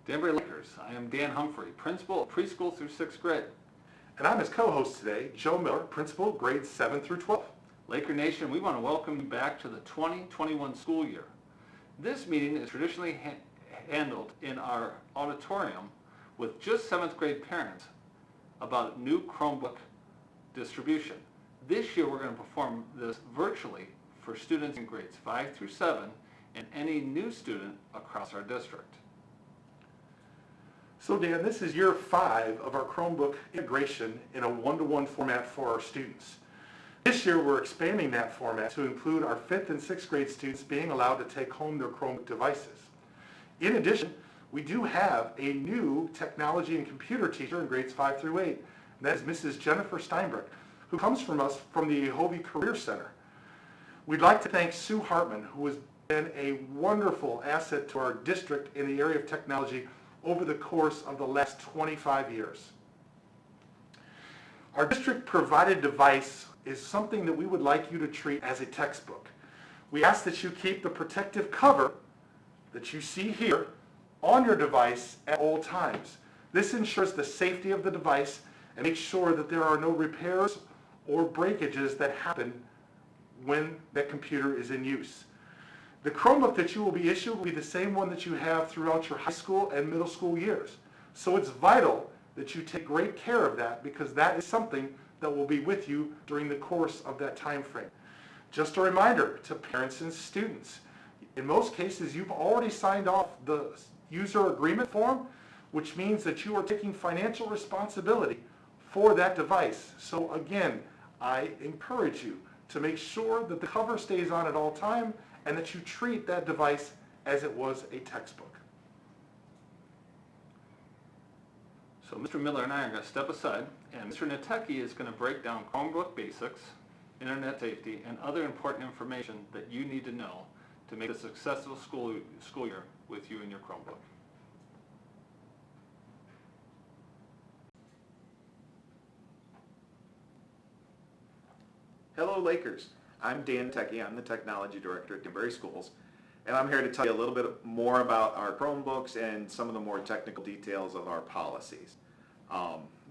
Danbury Lakers, I am Dan Humphrey, Principal of Preschool through 6th grade. And I'm his co-host today, Joe Miller, Principal, grades 7 through 12. Laker Nation, we want to welcome you back to the 2021 school year. This meeting is traditionally handled in our auditorium with just 7th grade parents about new Chromebook distribution. This year we're going to perform this virtually for students in grades 5 through 7 and any new student across our district. So Dan, this is year 5 of our Chromebook integration in a one-to-one format for our students. This year we're expanding that format to include our 5th and 6th grade students being allowed to take home their Chromebook devices. In addition, we do have a new technology and computer teacher in grades 5 through 8, and that is Mrs. Jennifer Steinbrück, who comes from us from the Yehovah Career Center. We'd like to thank Sue Hartman, who has been a wonderful asset to our district in the area of technology over the course of the last 25 years. Our district provided device is something that we would like you to treat as a textbook. We ask that you keep the protective cover that you see here on your device at all times. This ensures the safety of the device and makes sure that there are no repairs or breakages that happen when that computer is in use. The Chromebook that you will be issued will be the same one that you have throughout your high school and middle school years. So it's vital that you take great care of that, because that is something that will be with you during the course of that time frame. Just a reminder to parents and students, in most cases you've already signed off the user agreement form, which means that you are taking financial responsibility for that device. So again, I encourage you to make sure that the cover stays on at all time and that you treat that device as it was a textbook. So Mr. Miller and I are going to step aside, and Mr. Nateki is going to break down Chromebook basics, internet safety, and other important information that you need to know to make a successful school year with you and your Chromebook. Hello Lakers, I'm Dan Nateki. I'm the Technology Director at Danbury Schools, and I'm here to tell you a little bit more about our Chromebooks and some of the more technical details of our policies.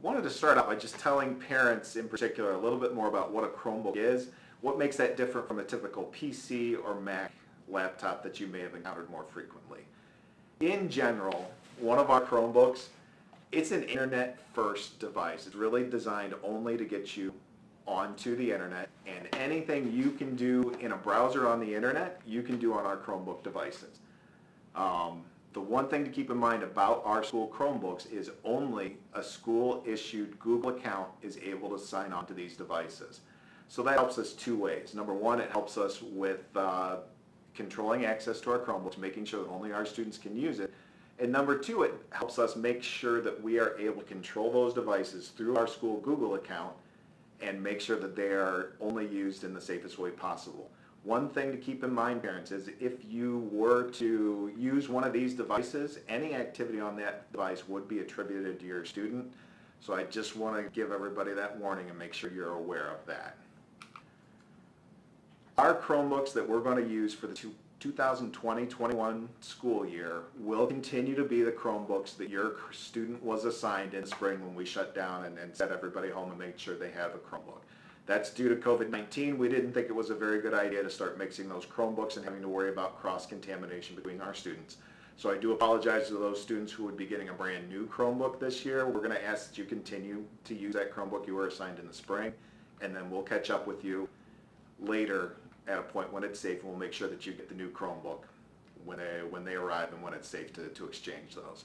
Wanted to start out by just telling parents in particular a little bit more about what a Chromebook is, what makes that different from a typical PC or Mac laptop that you may have encountered more frequently. In general, one of our Chromebooks, it's an internet-first device. It's really designed only to get you onto the internet, and anything you can do in a browser on the internet, you can do on our Chromebook devices. The one thing to keep in mind about our school Chromebooks is only a school-issued Google account is able to sign on to these devices. So that helps us two ways. Number one, it helps us with controlling access to our Chromebooks, making sure that only our students can use it. And number two, it helps us make sure that we are able to control those devices through our school Google account and make sure that they are only used in the safest way possible. One thing to keep in mind, parents, is if you were to use one of these devices, any activity on that device would be attributed to your student. So I just want to give everybody that warning and make sure you're aware of that. Our Chromebooks that we're going to use for the 2020-21 school year will continue to be the Chromebooks that your student was assigned in the spring when we shut down and sent everybody home and made sure they have a Chromebook. That's due to COVID-19. We didn't think it was a very good idea to start mixing those Chromebooks and having to worry about cross-contamination between our students. So I do apologize to those students who would be getting a brand new Chromebook this year. We're going to ask that you continue to use that Chromebook you were assigned in the spring, and then we'll catch up with you later at a point when it's safe, and we'll make sure that you get the new Chromebook when they arrive and when it's safe to exchange those.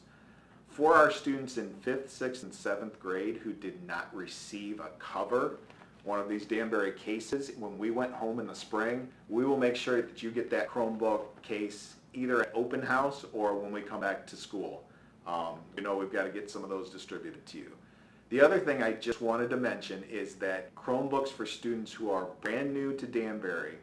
For our students in 5th, 6th, and 7th grade who did not receive a cover, one of these Danbury cases, when we went home in the spring, we will make sure that you get that Chromebook case either at open house or when we come back to school. We've got to get some of those distributed to you. The other thing I just wanted to mention is that Chromebooks for students who are brand new to Danbury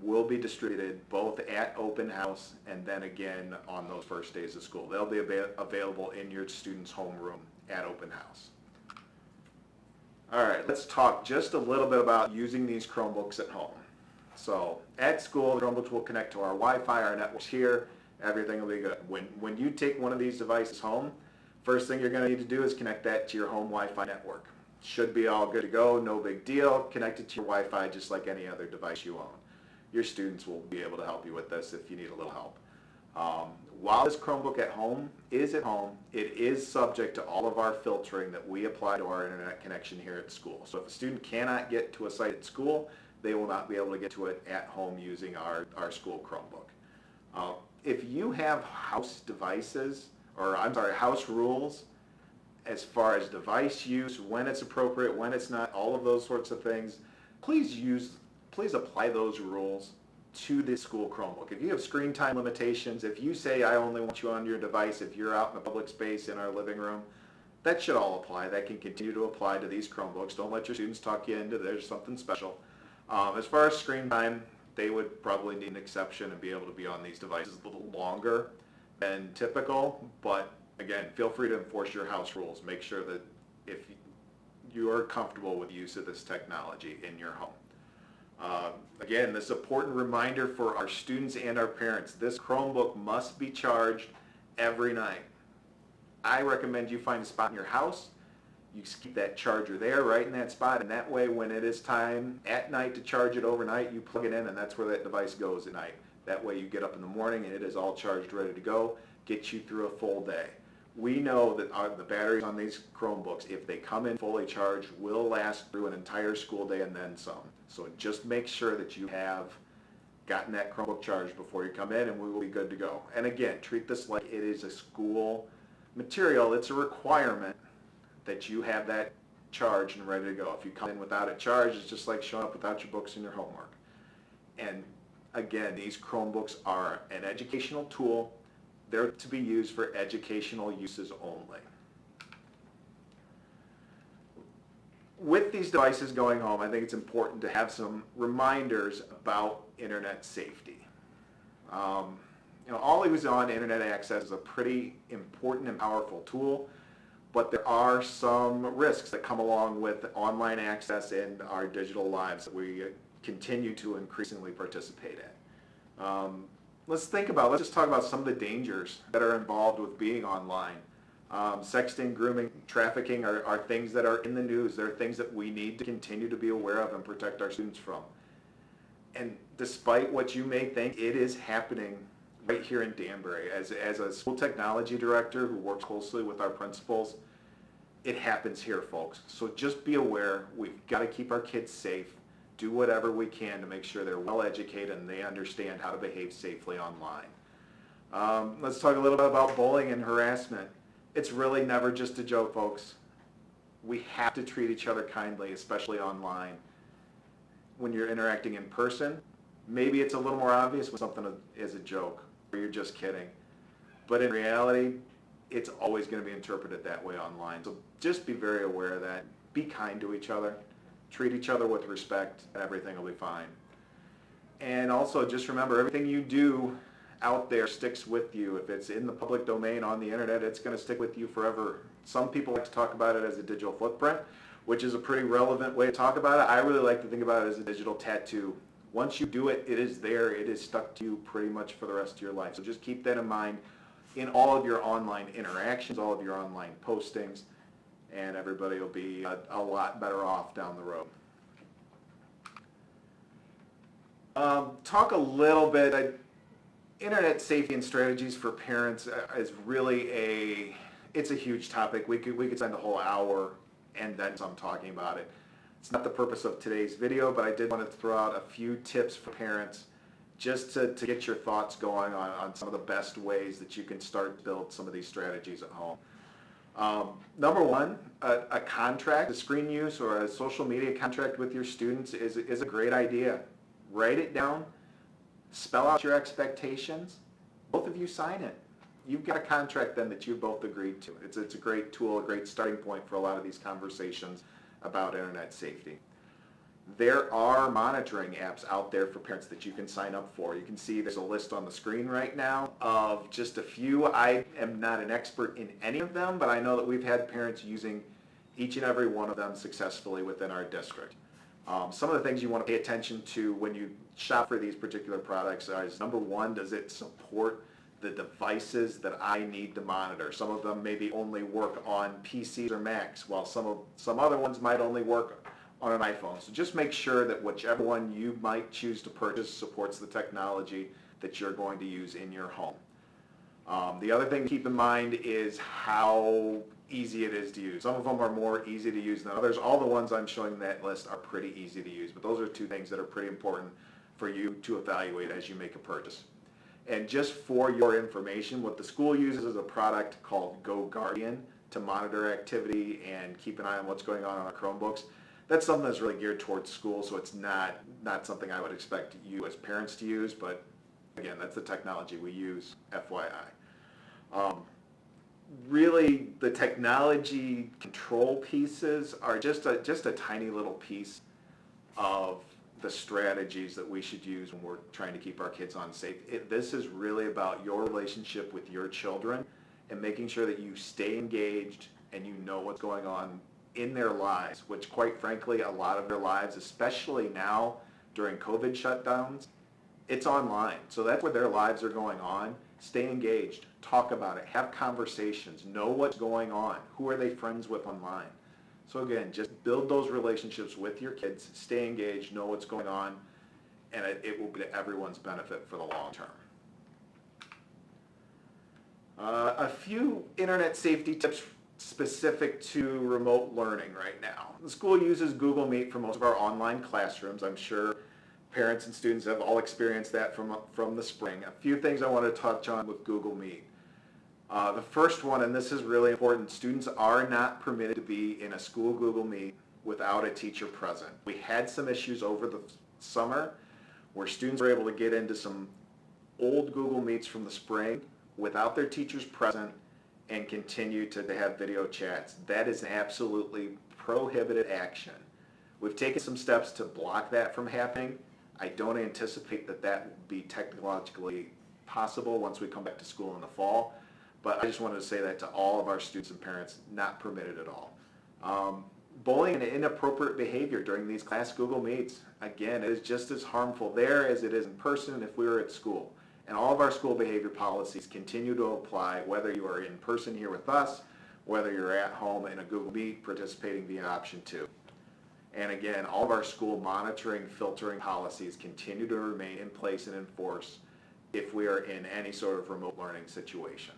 will be distributed both at open house and then again on those first days of school. They'll be available in your student's homeroom at open house. All right, let's talk just a little bit about using these Chromebooks at home. So at school, the Chromebooks will connect to our Wi-Fi, our networks here, Everything will be good. When you take one of these devices home, first thing you're going to need to do is connect that to your home Wi-Fi network. Should be all good to go, no big deal. Connect it to your Wi-Fi just like any other device you own. Your students will be able to help you with this if you need a little help. While this Chromebook at home, it is subject to all of our filtering that we apply to our internet connection here at school. So if a student cannot get to a site at school, they will not be able to get to it at home using our school Chromebook. If you have house rules as far as device use, when it's appropriate, when it's not, all of those sorts of things, please apply those rules to the school Chromebook. If you have screen time limitations, if you say I only want you on your device if you're out in a public space in our living room, that should all apply. That can continue to apply to these Chromebooks. Don't let your students talk you into there's something special. As far as screen time, they would probably need an exception and be able to be on these devices a little longer than typical, but again, feel free to enforce your house rules. Make sure that if you are comfortable with the use of this technology in your home. Again, this important reminder for our students and our parents. This Chromebook must be charged every night. I recommend you find a spot in your house. You just keep that charger there, right in that spot, and that way when it is time at night to charge it overnight, you plug it in and that's where that device goes at night. That way you get up in the morning and it is all charged, ready to go, get you through a full day. We know that the batteries on these Chromebooks, if they come in fully charged, will last through an entire school day and then some. So just make sure that you have gotten that Chromebook charged before you come in and we will be good to go. And again, treat this like it is a school material. It's a requirement that you have that charged and ready to go. If you come in without it charged, it's just like showing up without your books and your homework. And again, these Chromebooks are an educational tool. They're to be used for educational uses only. With these devices going home, I think it's important to have some reminders about internet safety. Always on internet access is a pretty important and powerful tool, but there are some risks that come along with online access in our digital lives that we continue to increasingly participate in. Let's just talk about some of the dangers that are involved with being online. Sexting, grooming, trafficking are things that are in the news. They're things that we need to continue to be aware of and protect our students from. And despite what you may think, it is happening right here in Danbury. As a school technology director who works closely with our principals, it happens here, folks. So just be aware. We've got to keep our kids safe. Do whatever we can to make sure they're well educated and they understand how to behave safely online. Let's talk a little bit about bullying and harassment. It's really never just a joke, folks. We have to treat each other kindly, especially online. When you're interacting in person, maybe it's a little more obvious when something is a joke or you're just kidding. But in reality, it's always going to be interpreted that way online. So just be very aware of that. Be kind to each other. Treat each other with respect, and everything will be fine. And also, just remember, everything you do out there sticks with you. If it's in the public domain on the internet, it's going to stick with you forever. Some people like to talk about it as a digital footprint, which is a pretty relevant way to talk about it. I really like to think about it as a digital tattoo. Once you do it, it is there. It is stuck to you pretty much for the rest of your life. So just keep that in mind in all of your online interactions, all of your online postings, and everybody will be a lot better off down the road. Talk a little bit, internet safety and strategies for parents is really it's a huge topic. We could spend a whole hour and then some talking about it. It's not the purpose of today's video, but I did want to throw out a few tips for parents just to get your thoughts going on some of the best ways that you can start to build some of these strategies at home. Number one, a contract, a screen use or a social media contract with your students is a great idea. Write it down, spell out your expectations, both of you sign it. You've got a contract then that you both agreed to. It's a great tool, a great starting point for a lot of these conversations about internet safety. There are monitoring apps out there for parents that you can sign up for. You can see there's a list on the screen right now of just a few. I am not an expert in any of them, but I know that we've had parents using each and every one of them successfully within our district. Some of the things you want to pay attention to when you shop for these particular products is, number one, does it support the devices that I need to monitor. Some of them maybe only work on PCs or Macs, while some other ones might only work on an iPhone. So just make sure that whichever one you might choose to purchase supports the technology that you're going to use in your home. The other thing to keep in mind is how easy it is to use. Some of them are more easy to use than others. All the ones I'm showing in that list are pretty easy to use, but those are two things that are pretty important for you to evaluate as you make a purchase. And just for your information, what the school uses is a product called Go Guardian to monitor activity and keep an eye on what's going on our Chromebooks. That's something that's really geared towards school, so it's not something I would expect you as parents to use, but again, that's the technology we use, FYI. Really, the technology control pieces are just a tiny little piece of the strategies that we should use when we're trying to keep our kids on safe. This is really about your relationship with your children and making sure that you stay engaged and you know what's going on in their lives, which quite frankly, a lot of their lives, especially now during COVID shutdowns, it's online. So that's where their lives are going on. Stay engaged, talk about it, have conversations, know what's going on, who are they friends with online. So again, just build those relationships with your kids, stay engaged, know what's going on, and it will be to everyone's benefit for the long term. A few internet safety tips specific to remote learning right now. The school uses Google Meet for most of our online classrooms. I'm sure parents and students have all experienced that from the spring. A few things I want to touch on with Google Meet. The first one, and this is really important, students are not permitted to be in a school Google Meet without a teacher present. We had some issues over the summer where students were able to get into some old Google Meets from the spring without their teachers present and continue to have video chats. That is an absolutely prohibited action. We've taken some steps to block that from happening. I don't anticipate that will be technologically possible once we come back to school in the fall. But I just wanted to say that to all of our students and parents, not permitted at all. Bullying and inappropriate behavior during these class Google Meets, again, is just as harmful there as it is in person if we were at school. And all of our school behavior policies continue to apply whether you are in person here with us, whether you're at home in a Google Meet participating via option 2. And again, all of our school monitoring, filtering policies continue to remain in place and in force if we are in any sort of remote learning situation.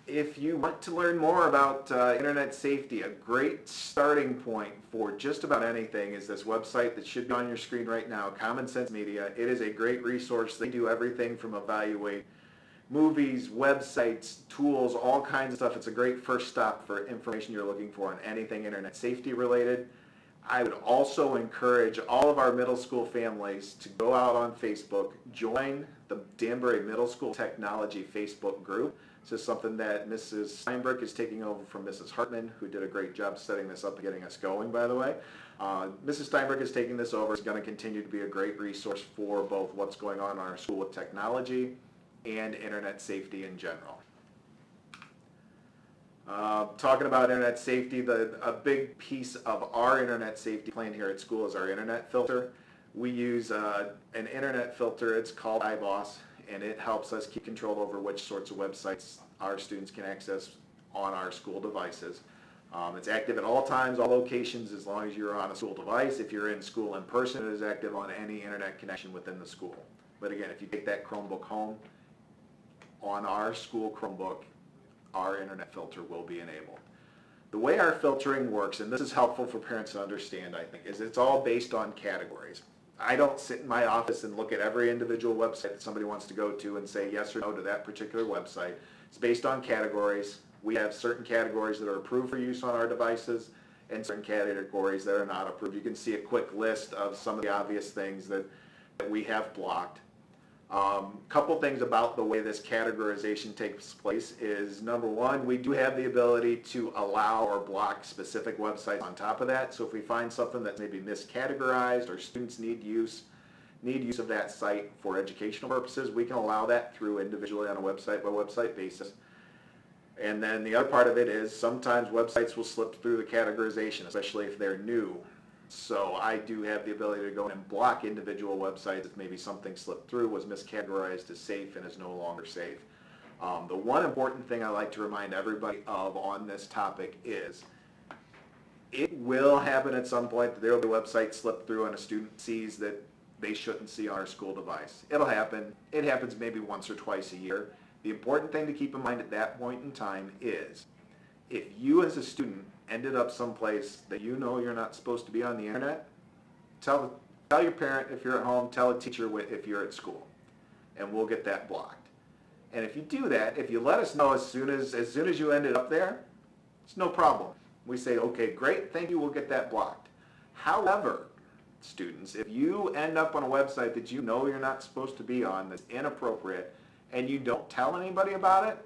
If you want to learn more about internet safety, a great starting point for just about anything is this website that should be on your screen right now, Common Sense Media. It is a great resource. They do everything from evaluate movies, websites, tools, all kinds of stuff. It's a great first stop for information you're looking for on anything internet safety related. I would also encourage all of our middle school families to go out on Facebook, join the Danbury Middle School Technology Facebook group. This is something that Mrs. Steinberg is taking over from Mrs. Hartman, who did a great job setting this up and getting us going, by the way. Mrs. Steinberg is taking this over. It's going to continue to be a great resource for both what's going on in our school with technology and internet safety in general. Talking about internet safety, a big piece of our internet safety plan here at school is our internet filter. We use an internet filter. It's called iBoss, and it helps us keep control over which sorts of websites our students can access on our school devices. It's active at all times, all locations, as long as you're on a school device. If you're in school in person, it is active on any internet connection within the school. But again, if you take that Chromebook home, on our school Chromebook, our internet filter will be enabled. The way our filtering works, and this is helpful for parents to understand, I think, is it's all based on categories. I don't sit in my office and look at every individual website that somebody wants to go to and say yes or no to that particular website. It's based on categories. We have certain categories that are approved for use on our devices and certain categories that are not approved. You can see a quick list of some of the obvious things that we have blocked. Couple things about the way this categorization takes place is, number one, we do have the ability to allow or block specific websites on top of that. So if we find something that's maybe miscategorized or students need use of that site for educational purposes, we can allow that through individually on a website by website basis. And then the other part of it is sometimes websites will slip through the categorization, especially if they're new. So I do have the ability to go and block individual websites if maybe something slipped through, was miscategorized as safe and is no longer safe. The one important thing I like to remind everybody of on this topic is it will happen at some point that there will be a website slip through and a student sees that they shouldn't see on our school device. It'll happen. It happens maybe once or twice a year. The important thing to keep in mind at that point in time is if you as a student ended up someplace that you know you're not supposed to be on the internet, tell your parent if you're at home, tell a teacher if you're at school, and we'll get that blocked. And if you do that, if you let us know as soon as you ended up there, it's no problem. We say, okay, great, thank you, we'll get that blocked. However, students, if you end up on a website that you know you're not supposed to be on, that's inappropriate, and you don't tell anybody about it,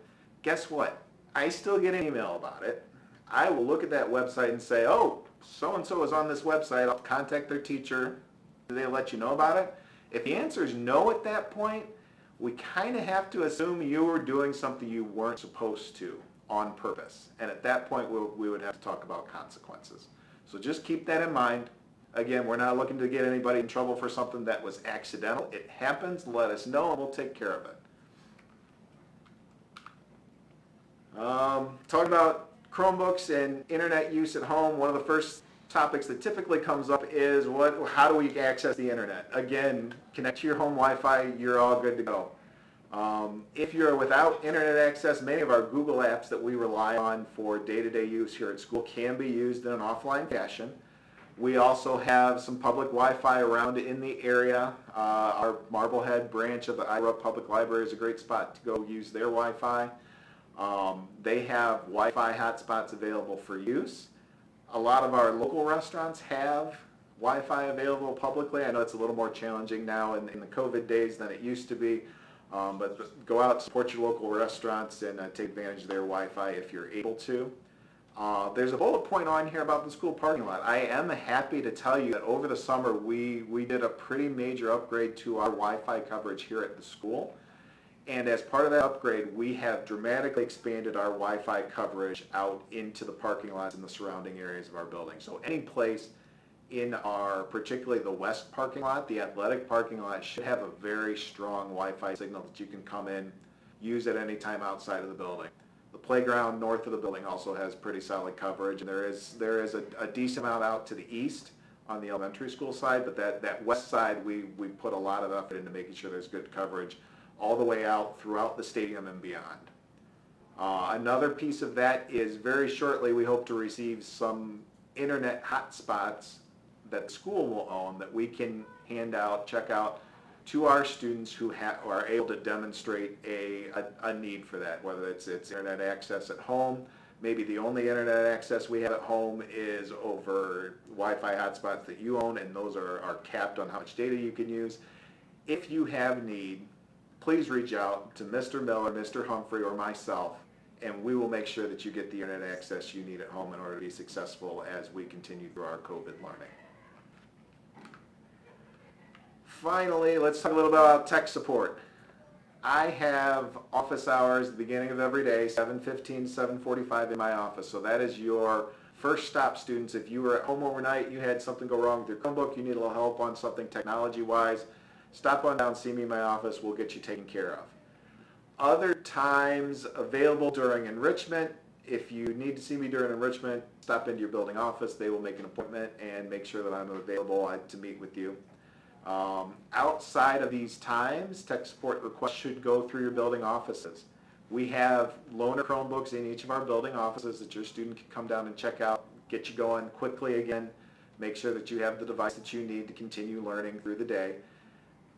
guess what? I still get an email about it. I will look at that website and say, oh, so-and-so is on this website. I'll contact their teacher. Do they let you know about it? If the answer is no at that point, we kind of have to assume you were doing something you weren't supposed to on purpose. And at that point, we would have to talk about consequences. So just keep that in mind. Again, we're not looking to get anybody in trouble for something that was accidental. It happens. Let us know, and we'll take care of it. Talking about Chromebooks and internet use at home, one of the first topics that typically comes up is how do we access the internet? Again, connect to your home Wi-Fi, you're all good to go. If you're without internet access, many of our Google apps that we rely on for day-to-day use here at school can be used in an offline fashion. We also have some public Wi-Fi around in the area. Our Marblehead branch of the Iowa Public Library is a great spot to go use their Wi-Fi. They have Wi-Fi hotspots available for use. A lot of our local restaurants have Wi-Fi available publicly. I know it's a little more challenging now in the COVID days than it used to be, but go out, support your local restaurants, and take advantage of their Wi-Fi if you're able to. There's a bullet point on here about the school parking lot. I am happy to tell you that over the summer we did a pretty major upgrade to our Wi-Fi coverage here at the school. And as part of that upgrade, we have dramatically expanded our Wi-Fi coverage out into the parking lots and the surrounding areas of our building. So any place in our, particularly the west parking lot, the athletic parking lot, should have a very strong Wi-Fi signal that you can come in, use at any time outside of the building. The playground north of the building also has pretty solid coverage, and there is a decent amount out to the east on the elementary school side, but that west side we put a lot of effort into making sure there's good coverage all the way out throughout the stadium and beyond. Another piece of that is very shortly we hope to receive some internet hotspots that the school will own that we can hand out, check out to our students who are able to demonstrate a need for that, whether it's internet access at home. Maybe the only internet access we have at home is over Wi-Fi hotspots that you own, and those are capped on how much data you can use. If you have need, please reach out to Mr. Miller, Mr. Humphrey, or myself, and we will make sure that you get the internet access you need at home in order to be successful as we continue through our COVID learning. Finally, let's talk a little bit about tech support. I have office hours at the beginning of every day, 7:15 to 7:45 in my office, so that is your first stop, students. If you were at home overnight, you had something go wrong with your Chromebook, you need a little help on something technology-wise, stop on down, see me in my office, we'll get you taken care of. Other times available during enrichment, if you need to see me during enrichment, stop into your building office, they will make an appointment and make sure that I'm available to meet with you. Outside of these times, tech support requests should go through your building offices. We have loaner Chromebooks in each of our building offices that your student can come down and check out, get you going quickly again, make sure that you have the device that you need to continue learning through the day.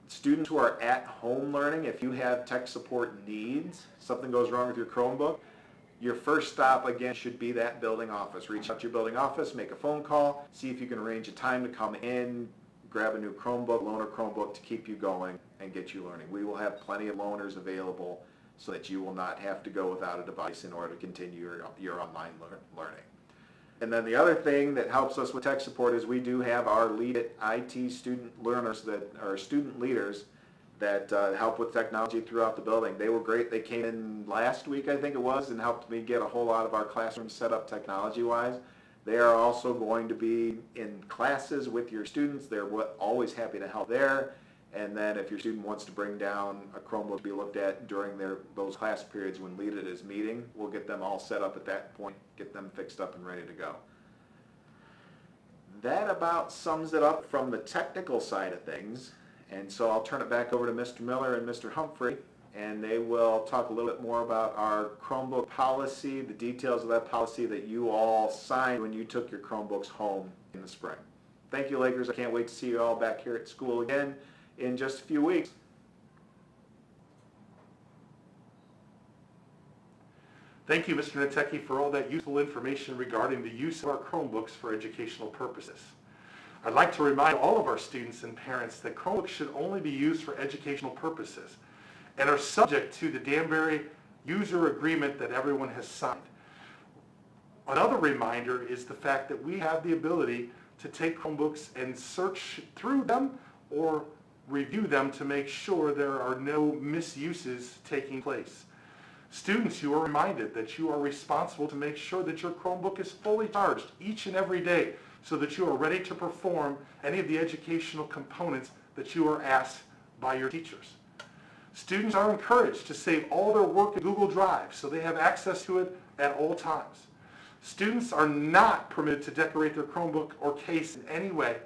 Students who are at home learning, if you have tech support needs, something goes wrong with your Chromebook, your first stop again should be that building office. Reach out to your building office, make a phone call, see if you can arrange a time to come in, grab a new Chromebook, loaner Chromebook to keep you going and get you learning. We will have plenty of loaners available so that you will not have to go without a device in order to continue your online learning. And then the other thing that helps us with tech support is we do have our Lead It IT student learners that are student leaders that help with technology throughout the building. They were great. They came in last week, I think it was, and helped me get a whole lot of our classrooms set up technology-wise. They are also going to be in classes with your students. They're always happy to help there. And then if your student wants to bring down a Chromebook to be looked at during those class periods when LEAD is meeting, we'll get them all set up at that point, get them fixed up and ready to go. That about sums it up from the technical side of things. And so I'll turn it back over to Mr. Miller and Mr. Humphrey, and they will talk a little bit more about our Chromebook policy, the details of that policy that you all signed when you took your Chromebooks home in the spring. Thank you, Lakers. I can't wait to see you all back here at school again in just a few weeks. Thank you, Mr. Natecki, for all that useful information regarding the use of our Chromebooks for educational purposes. I'd like to remind all of our students and parents that Chromebooks should only be used for educational purposes and are subject to the Danbury user agreement that everyone has signed. Another reminder is the fact that we have the ability to take Chromebooks and search through them or review them to make sure there are no misuses taking place. Students, you are reminded that you are responsible to make sure that your Chromebook is fully charged each and every day so that you are ready to perform any of the educational components that you are asked by your teachers. Students are encouraged to save all their work in Google Drive so they have access to it at all times. Students are not permitted to decorate their Chromebook or case in any way.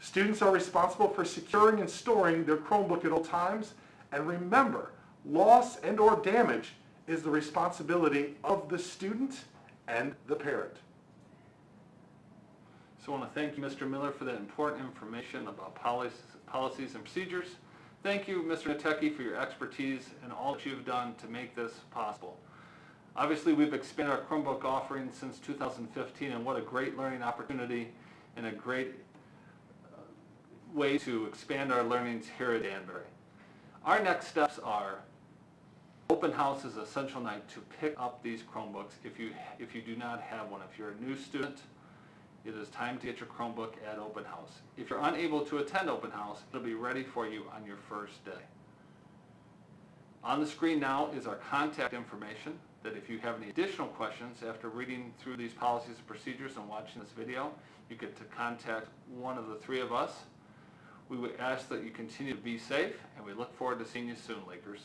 Students are responsible for securing and storing their Chromebook at all times, and remember, loss and or damage is the responsibility of the student and the parent. So I want to thank you, Mr. Miller, for that important information about policies and procedures. Thank you, Mr. Natecki, for your expertise and all that you've done to make this possible. Obviously, we've expanded our Chromebook offering since 2015, and what a great learning opportunity and a great way to expand our learnings here at Danbury. Our next steps are open house is essential night to pick up these Chromebooks if you do not have one. If you're a new student, it is time to get your Chromebook at open house. If you're unable to attend open house, it'll be ready for you on your first day. On the screen now is our contact information that if you have any additional questions after reading through these policies and procedures and watching this video, you get to contact one of the three of us. We would ask that you continue to be safe, and we look forward to seeing you soon, Lakers.